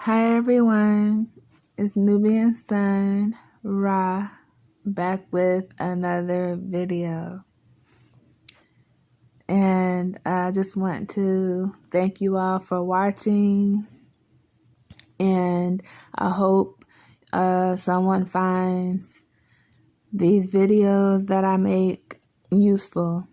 Hi everyone, it's Nubian Sun, Ra, back with another video. And I just want to thank you all for watching, and I hope someone finds these videos that I make useful.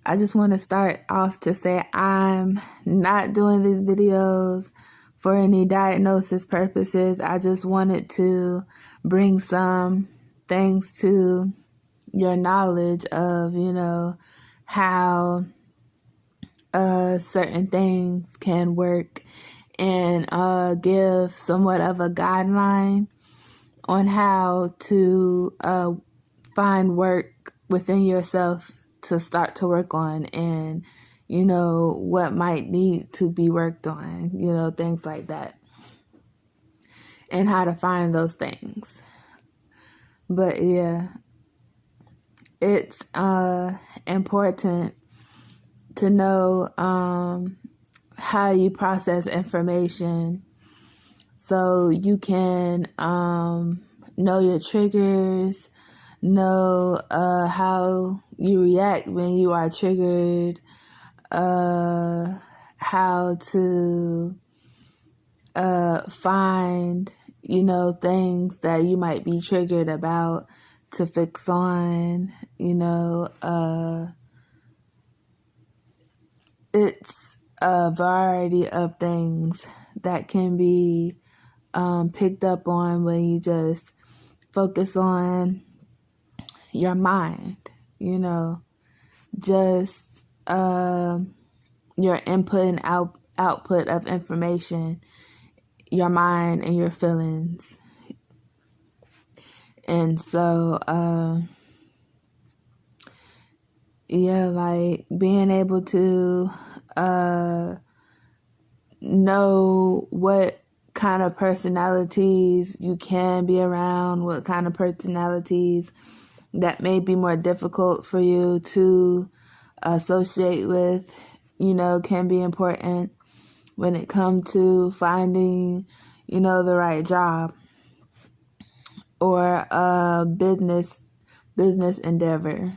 I just want to start off to say I'm not doing these videos for any diagnosis purposes. I just wanted to bring some things to your knowledge of, how certain things can work, and give somewhat of a guideline on how to find work within yourself to start to work on, and what might need to be worked on, things like that, and how to find those things. But yeah, it's important to know how you process information so you can know your triggers, know how you react when you are triggered, how to find, things that you might be triggered about to fix on, it's a variety of things that can be picked up on when you just focus on your mind, just your input and output of information, your mind and your feelings. And so, like being able to know what kind of personalities you can be around, what kind of personalities that may be more difficult for you to associate with, can be important when it comes to finding, the right job or a business endeavor,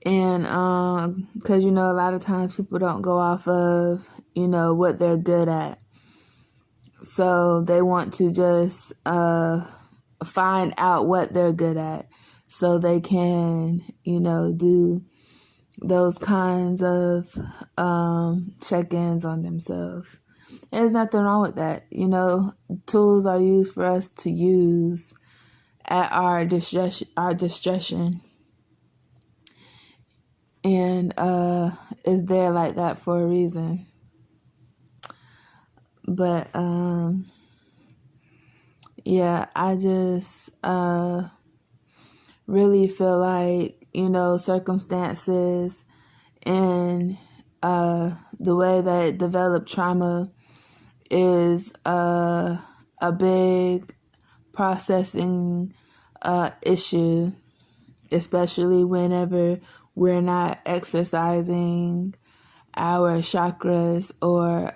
and because, a lot of times people don't go off of, what they're good at. So they want to just find out what they're good at so they can, do those kinds of check-ins on themselves. There's nothing wrong with that. Tools are used for us to use at our discretion. And it's there like that for a reason. But yeah, I just really feel like, circumstances and the way that developed trauma is a big processing issue, especially whenever we're not exercising our chakras or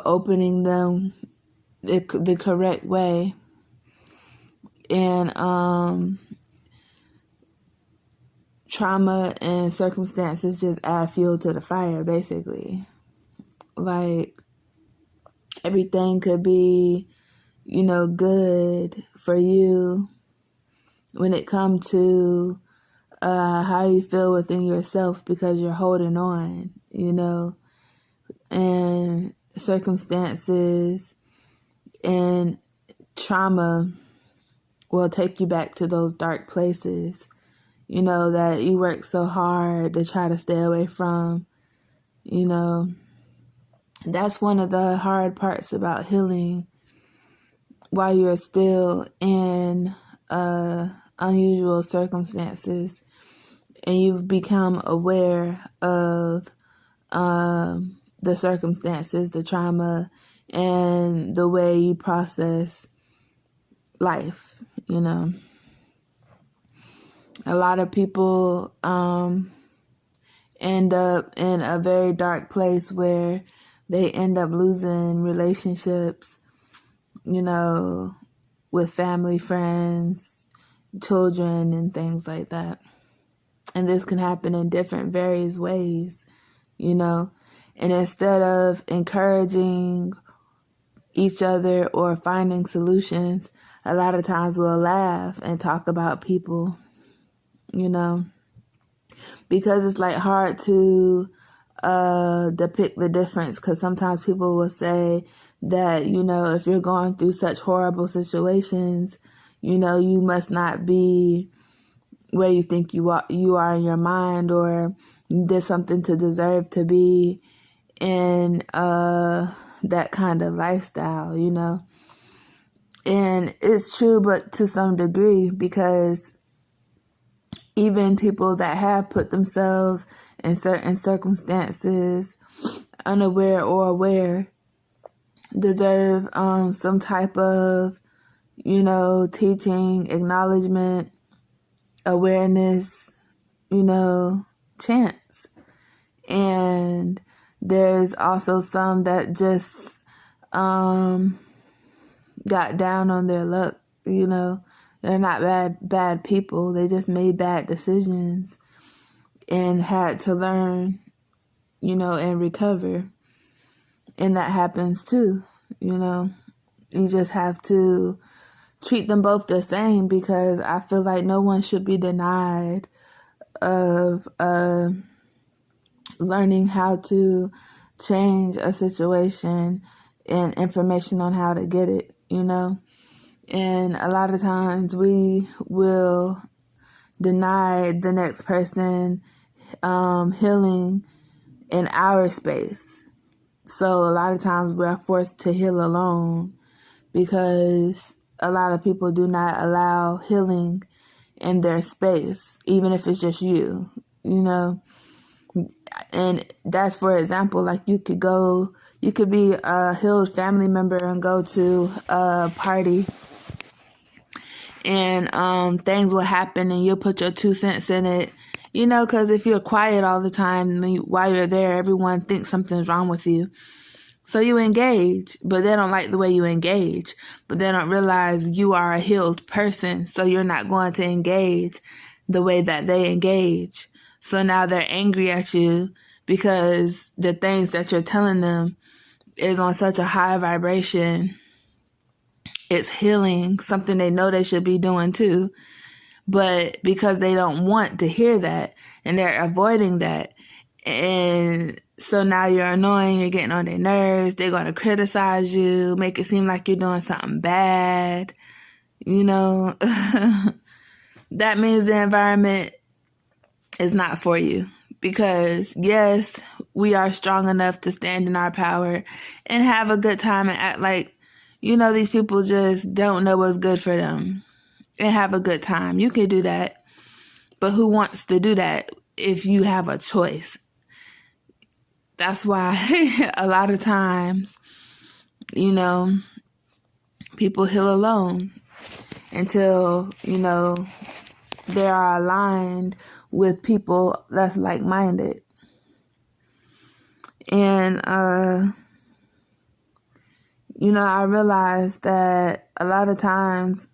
opening them the correct way. And trauma and circumstances just add fuel to the fire, basically. Like, everything could be, good for you when it comes to how you feel within yourself because you're holding on, and circumstances and trauma will take you back to those dark places, that you work so hard to try to stay away from. That's one of the hard parts about healing while you're still in unusual circumstances and you've become aware of the circumstances, the trauma, and the way you process life, A lot of people end up in a very dark place where they end up losing relationships, with family, friends, children, and things like that. And this can happen in different various ways, and instead of encouraging each other or finding solutions, a lot of times we'll laugh and talk about people, because it's like hard to depict the difference, because sometimes people will say that, if you're going through such horrible situations, you must not be where you think you are in your mind, or you did something to deserve to be in that kind of lifestyle, And it's true, but to some degree, because even people that have put themselves in certain circumstances, unaware or aware, deserve some type of, teaching, acknowledgement, awareness, chance. And there's also some that just got down on their luck, They're not bad people. They just made bad decisions and had to learn, and recover. And that happens too, You just have to treat them both the same, because I feel like no one should be denied of learning how to change a situation and information on how to get it, And a lot of times we will deny the next person healing in our space. So a lot of times we're forced to heal alone, because a lot of people do not allow healing in their space, even if it's just you, And that's, for example, like you could be a healed family member and go to a party, and things will happen, and you'll put your 2 cents in it, because if you're quiet all the time, while you're there, everyone thinks something's wrong with you. So you engage, but they don't like the way you engage, but they don't realize you are a healed person, so you're not going to engage the way that they engage. So now they're angry at you because the things that you're telling them is on such a high vibration. It's healing, something they know they should be doing too. But because they don't want to hear that, and they're avoiding that, and so now you're annoying, you're getting on their nerves, they're going to criticize you, make it seem like you're doing something bad, That means the environment is not for you. Because yes, we are strong enough to stand in our power and have a good time and act like, these people just don't know what's good for them, and have a good time. You can do that. But who wants to do that if you have a choice? That's why a lot of times, people heal alone until, they are aligned with people that's like-minded. And, I realized that a lot of times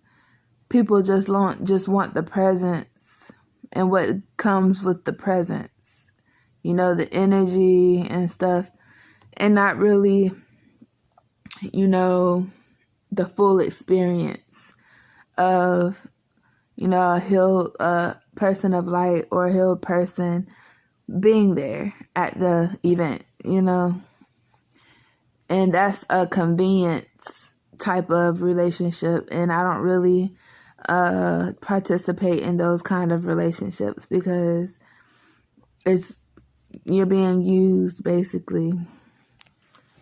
people just want the presence and what comes with the presence, the energy and stuff, and not really, the full experience of, a healed person of light or a healed person being there at the event, And that's a convenience type of relationship, and I don't really participate in those kind of relationships, because you're being used basically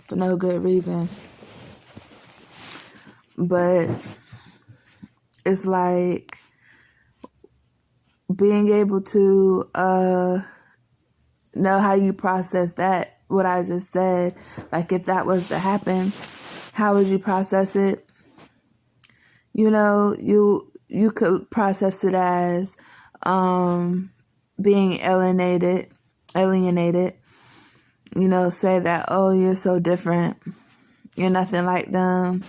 for no good reason. But it's like being able to know how you process that, what I just said. Like if that was to happen, how would you process it? You could process it as being alienated, alienated. Say that, oh, you're so different. You're nothing like them,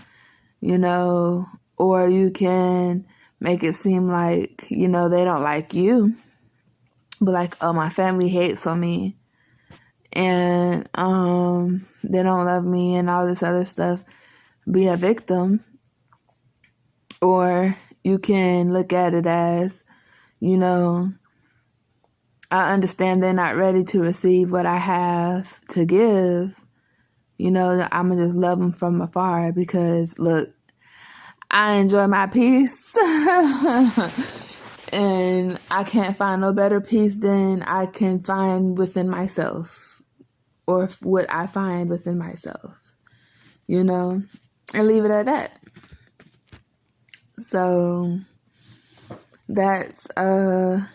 or you can make it seem like, they don't like you. But like, oh, my family hates on me. And they don't love me and all this other stuff. Be a victim. Or you can look at it as, I understand they're not ready to receive what I have to give. I'm going to just love them from afar because, look, I enjoy my peace. And I can't find no better peace than I can find within myself, or what I find within myself, and leave it at that. So that's a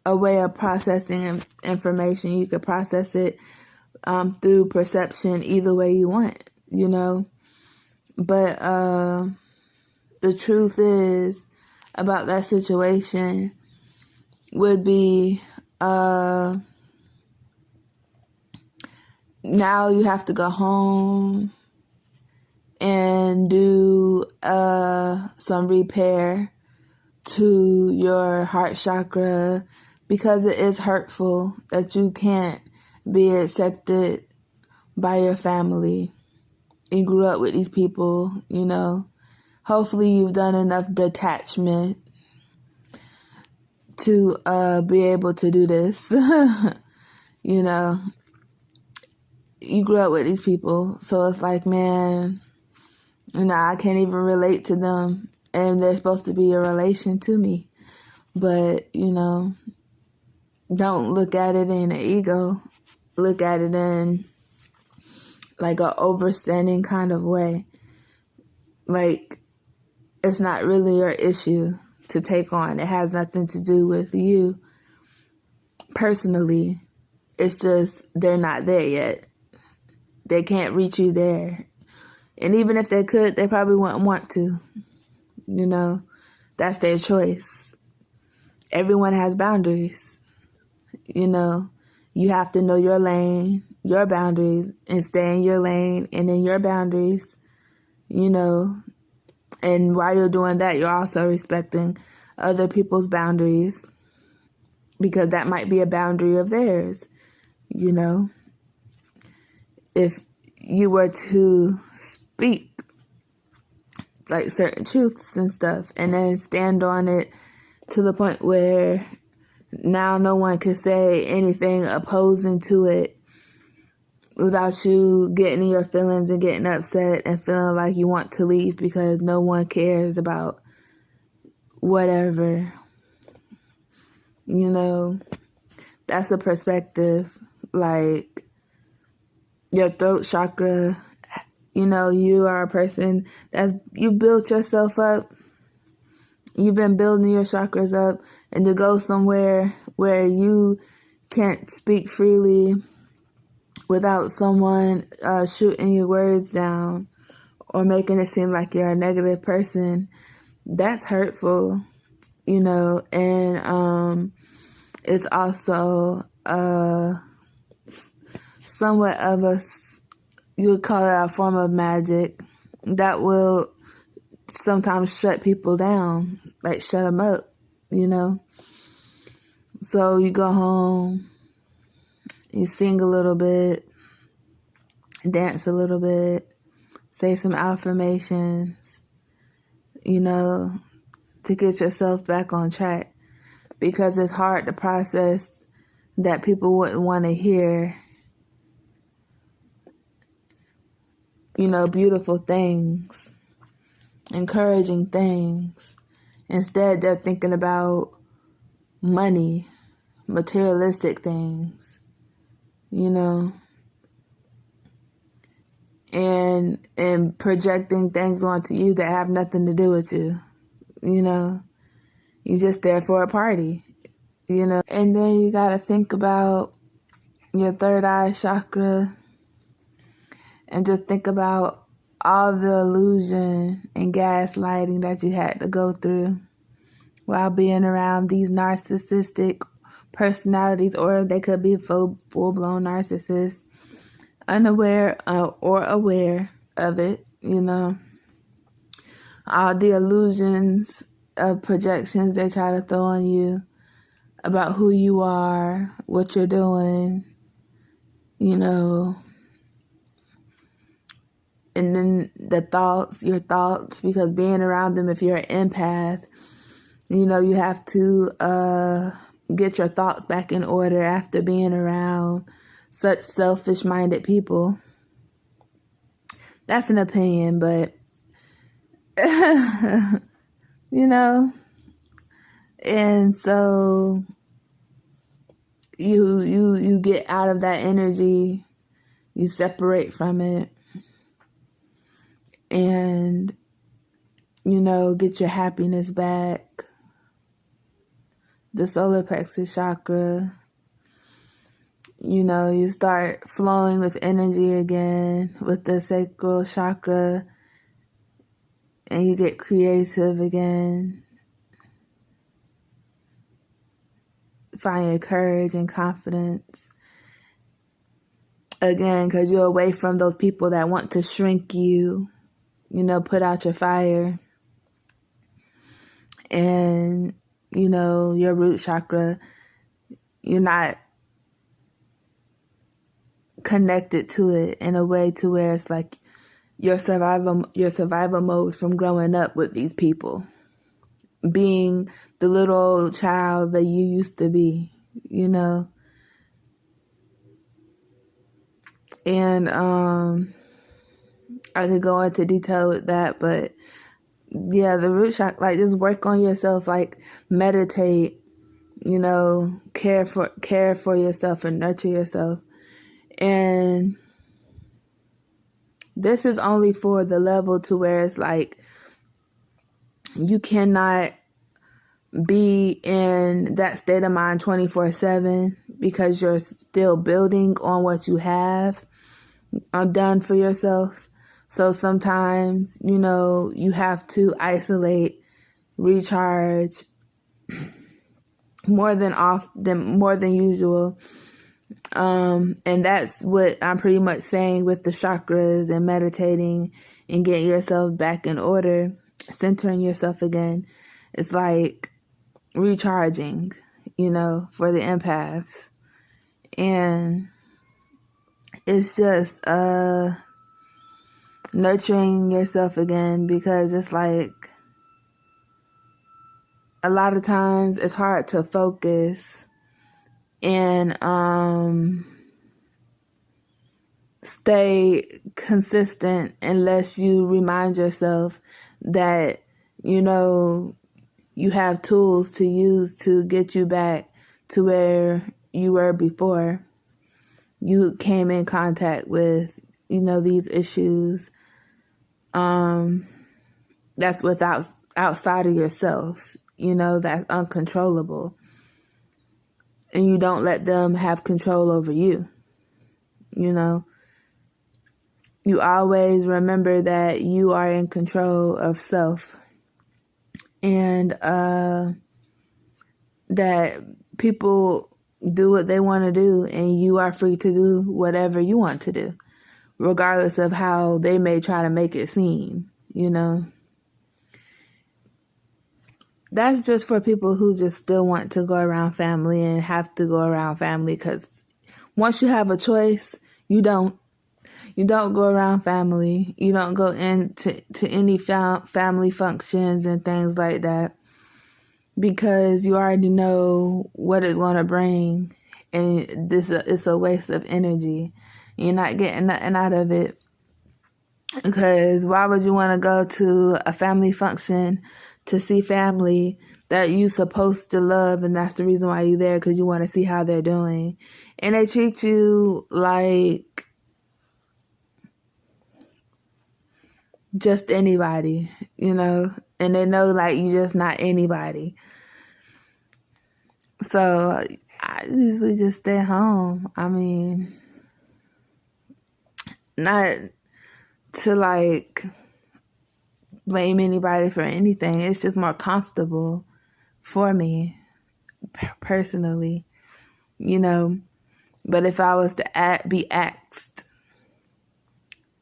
way of processing information. You could process it through perception either way you want, But the truth is about that situation would be now you have to go home and do some repair to your heart chakra, because it is hurtful that you can't be accepted by your family. You grew up with these people, Hopefully you've done enough detachment to be able to do this. You grew up with these people, so it's like, man, I can't even relate to them, and they're supposed to be a relation to me. But, don't look at it in an ego. Look at it in like a overstanding kind of way. Like, it's not really your issue to take on. It has nothing to do with you personally. It's just they're not there yet. They can't reach you there. And even if they could, they probably wouldn't want to. That's their choice. Everyone has boundaries. You have to know your lane, your boundaries, and stay in your lane and in your boundaries, And while you're doing that, you're also respecting other people's boundaries, because that might be a boundary of theirs, If you were to speak like certain truths and stuff and then stand on it to the point where now no one can say anything opposing to it without you getting in your feelings and getting upset and feeling like you want to leave because no one cares about whatever. That's a perspective. Like, your throat chakra, you are a person you built yourself up. You've been building your chakras up, and to go somewhere where you can't speak freely without someone shooting your words down or making it seem like you're a negative person, that's hurtful, and it's also somewhat of you would call it a form of magic that will sometimes shut people down, like shut them up, So you go home, you sing a little bit, dance a little bit, say some affirmations, to get yourself back on track, because it's hard to process that people wouldn't want to hear, beautiful things, encouraging things. Instead, they're thinking about money, materialistic things, and projecting things onto you that have nothing to do with you, You're just there for a party, And then you got to think about your third eye chakra and just think about all the illusion and gaslighting that you had to go through while being around these narcissistic, personalities, or they could be full-blown narcissists, unaware or aware of it, all the illusions of projections they try to throw on you about who you are, what you're doing, and then your thoughts, because being around them, if you're an empath, you have to get your thoughts back in order after being around such selfish-minded people. That's an opinion, but, and so you get out of that energy, you separate from it, and, get your happiness back. The solar plexus chakra, you start flowing with energy again with the sacral chakra, and you get creative again. Find your courage and confidence again, because you're away from those people that want to shrink you, put out your fire. And, your root chakra, you're not connected to it in a way to where it's like your survival mode from growing up with these people, being the little child that you used to be, and I could go into detail with that, but yeah, the root chakra, just work on yourself, meditate, care for yourself and nurture yourself. And this is only for the level to where it's you cannot be in that state of mind 24/7 because you're still building on what you have done for yourself. So sometimes, you have to isolate, recharge more than usual. And that's what I'm pretty much saying with the chakras and meditating and getting yourself back in order, centering yourself again. It's like recharging, for the empaths. And it's just nurturing yourself again, because it's a lot of times it's hard to focus and stay consistent unless you remind yourself that, you have tools to use to get you back to where you were before you came in contact with, these issues. That's outside of yourself, that's uncontrollable. And you don't let them have control over you. You always remember that you are in control of self. And that people do what they want to do, and you are free to do whatever you want to do, regardless of how they may try to make it seem, That's just for people who just still want to go around family and have to go around family, because once you have a choice, you don't go around family. You don't go into any family functions and things like that, because you already know what it's going to bring, and it's a waste of energy. You're not getting nothing out of it, because why would you want to go to a family function to see family that you're supposed to love, and that's the reason why you're there, because you want to see how they're doing, and they treat you like just anybody, and they know you're just not anybody. So I usually just stay home. I mean, not to blame anybody for anything. It's just more comfortable for me personally. But if I was to be asked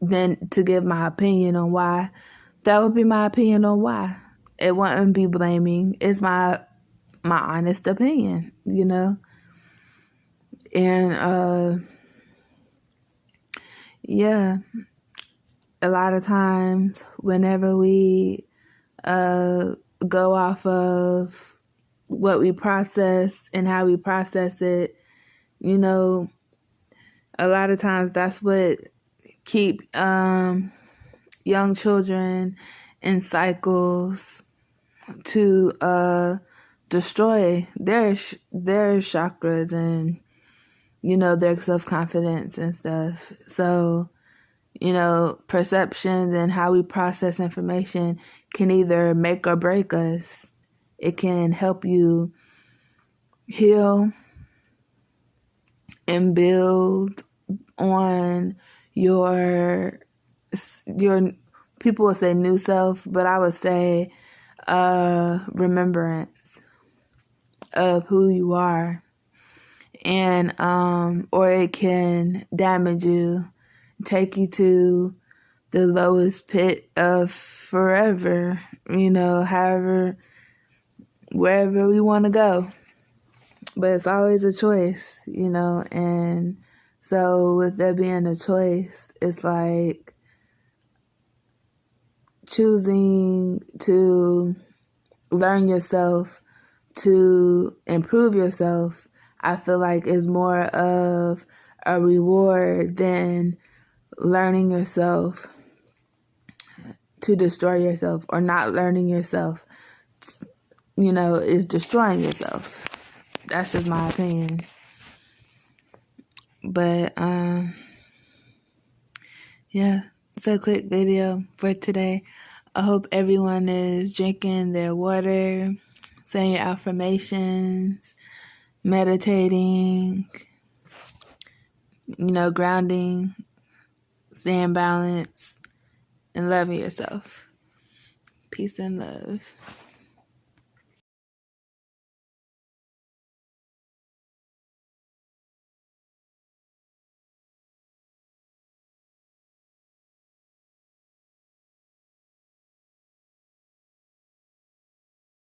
then to give my opinion on why, that would be my opinion on why. It wouldn't be blaming. It's my honest opinion, And yeah, a lot of times whenever we go off of what we process and how we process it, a lot of times that's what keep young children in cycles to destroy their chakras and their self-confidence and stuff. So perceptions and how we process information can either make or break us. It can help you heal and build on your people would say new self, but I would say remembrance of who you are. And or it can damage you, take you to the lowest pit of forever, wherever we want to go. But it's always a choice, and so with there being a choice, it's like choosing to learn yourself, to improve yourself, I feel like is more of a reward than learning yourself to destroy yourself, or not learning yourself, is destroying yourself. That's just my opinion. But, yeah, it's a quick video for today. I hope everyone is drinking their water, saying your affirmations, meditating, grounding, staying balanced, and loving yourself. Peace and love.